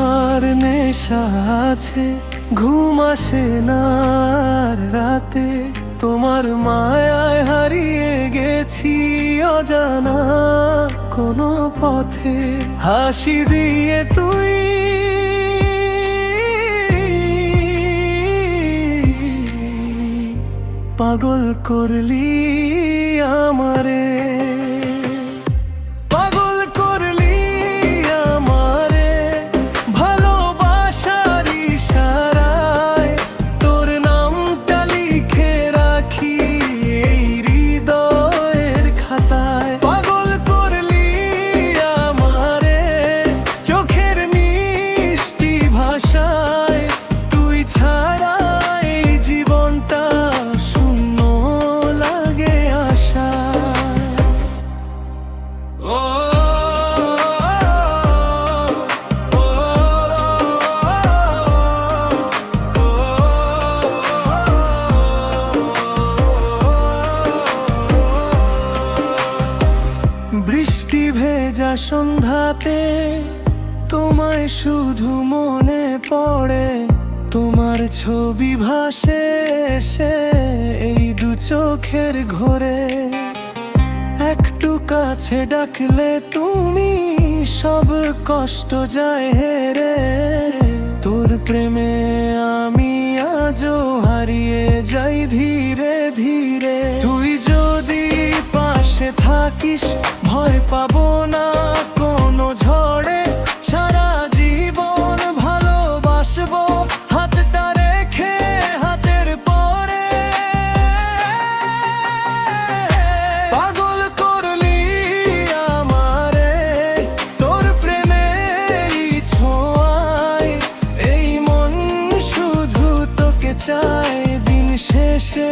তোমার নেশা আছে, ঘুম আসে না আর রাতে। তোমার মায়ায় হারিয়ে গেছি অজানা কোনো পথে। হাসি দিয়ে তুই পাগল করলি আমারে, পাগল করলি আমারে। ভালোবাসার ইশারায় তোর নামটা লিখে রাখি এই হৃদয়ের খাতায়। পাগল করলি আমারে চোখের মিষ্টি ভাষায়। তুই ছাড়া এই জীবনটা শূন্য লাগে আশা। বৃষ্টি ভেজা সন্ধ্যাতে তোমায় শুধু মনে পড়ে। তোমার ছবি ভাসে এসে এই দু চোখের ঘোরে। একটু কাছে ডাকলে তুমি সব কষ্ট যায় হেরে। তোর প্রেমে আমি আজও হারিয়ে যাই ধীরে ধীরে। তুই যদি পাশে থাকিস ভয় পাবো না কোনো ঝড়ে। সারা জীবন ভালোবাসবো হাতটা রেখে হাতের পরে। পাগল করলি আমারে তোর প্রেমের ছোঁয়ায়। এই মন শুধু তোকে চায় দিন শেষে।